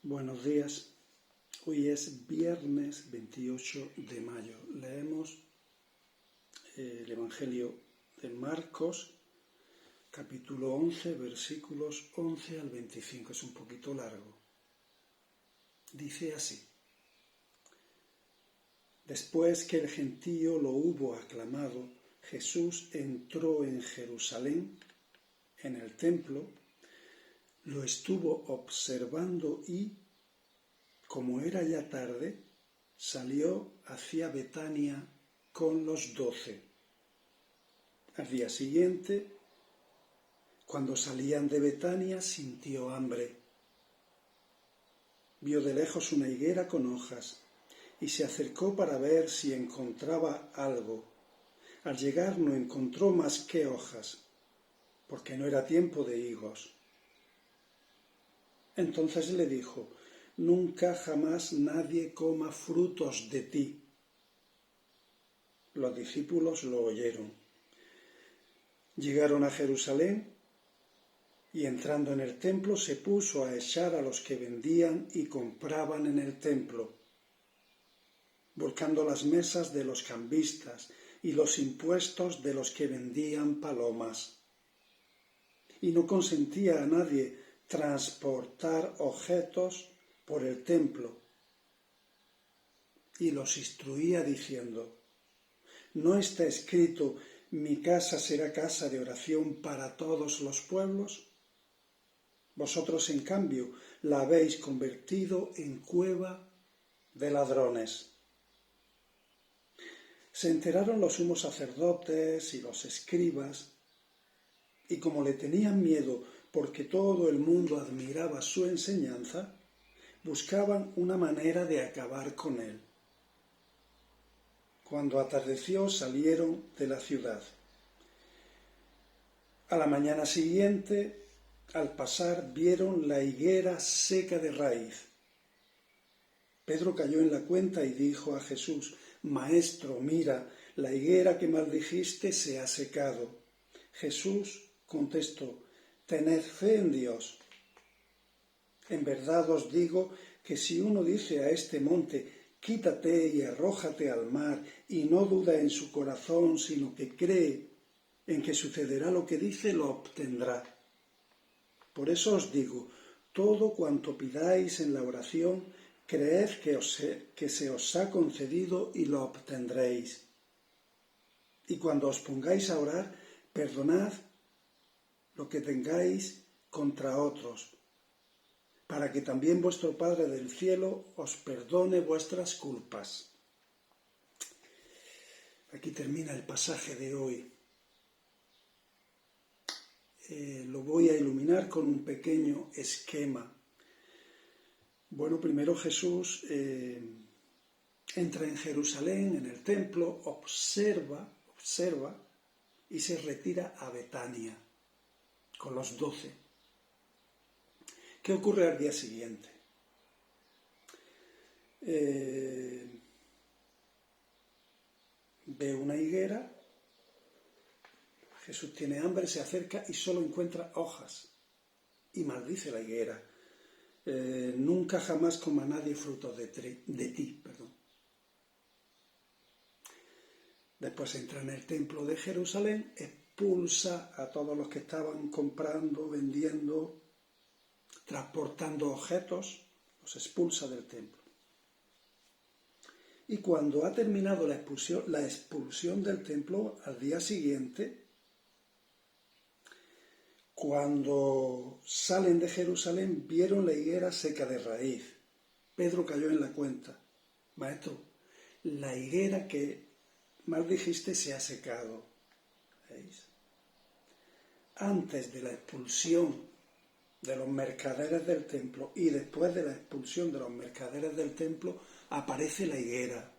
Buenos días. Hoy es viernes 28 de mayo. Leemos el Evangelio de Marcos, capítulo 11, versículos 11 al 25. Es un poquito largo. Dice así: Después que el gentío lo hubo aclamado, Jesús entró en Jerusalén, en el templo, lo estuvo observando y, como era ya tarde, salió hacia Betania con los 12. Al día siguiente, cuando salían de Betania, sintió hambre. Vio de lejos una higuera con hojas y se acercó para ver si encontraba algo. Al llegar no encontró más que hojas, porque no era tiempo de higos. Entonces le dijo: Nunca jamás nadie coma frutos de ti. Los discípulos lo oyeron. Llegaron a Jerusalén y entrando en el templo se puso a echar a los que vendían y compraban en el templo, volcando las mesas de los cambistas y los impuestos de los que vendían palomas. Y no consentía a nadie transportar objetos por el templo, y los instruía diciendo: ¿No está escrito: mi casa será casa de oración para todos los pueblos? Vosotros, en cambio, la habéis convertido en cueva de ladrones. Se enteraron los sumos sacerdotes y los escribas, y como le tenían miedo porque todo el mundo admiraba su enseñanza, buscaban una manera de acabar con él. Cuando atardeció salieron de la ciudad. A la mañana siguiente, al pasar, vieron la higuera seca de raíz. Pedro cayó en la cuenta y dijo a Jesús: Maestro, mira, la higuera que maldijiste se ha secado. Jesús contestó: Tened fe en Dios. En verdad os digo que si uno dice a este monte: quítate y arrójate al mar, y no duda en su corazón, sino que cree en que sucederá lo que dice, lo obtendrá. Por eso os digo, todo cuanto pidáis en la oración, creed que se os ha concedido y lo obtendréis. Y cuando os pongáis a orar, perdonad lo que tengáis contra otros, para que también vuestro Padre del cielo os perdone vuestras culpas. Aquí termina el pasaje de hoy. Lo voy a iluminar con un pequeño esquema. Bueno, primero Jesús entra en Jerusalén, en el templo, observa y se retira a Betania con los 12. ¿Qué ocurre al día siguiente? Ve una higuera, Jesús tiene hambre, se acerca y solo encuentra hojas y maldice la higuera. Nunca jamás coma nadie frutos de ti. Después entra en el templo de Jerusalén, expulsa a todos los que estaban comprando, vendiendo, transportando objetos, los expulsa del templo. Y cuando ha terminado la expulsión del templo, al día siguiente, cuando salen de Jerusalén, vieron la higuera seca de raíz. Pedro cayó en la cuenta: Maestro, la higuera que maldijiste se ha secado. ¿Veis? Antes de la expulsión de los mercaderes del templo y después de la expulsión de los mercaderes del templo, aparece la higuera.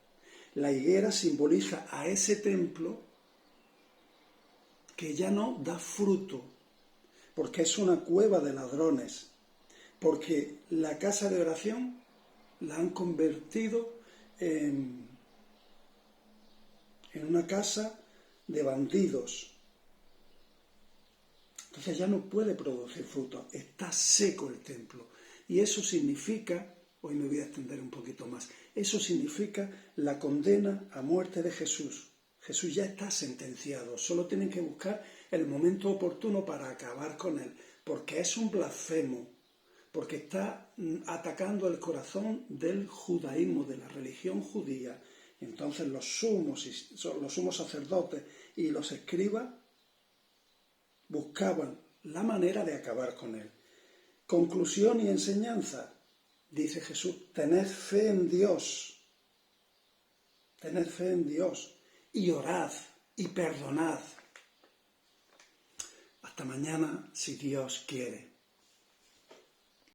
La higuera simboliza a ese templo que ya no da fruto, porque es una cueva de ladrones, porque la casa de oración la han convertido en una casa de bandidos. Entonces ya no puede producir fruto, está seco el templo. Y eso significa, hoy me voy a extender un poquito más, eso significa la condena a muerte de Jesús. Jesús ya está sentenciado, solo tienen que buscar el momento oportuno para acabar con él, porque es un blasfemo, porque está atacando el corazón del judaísmo, de la religión judía. Entonces los sumos sacerdotes y los escribas buscaban la manera de acabar con él. Conclusión y enseñanza, dice Jesús, tened fe en Dios, y orad y perdonad. Hasta mañana, si Dios quiere.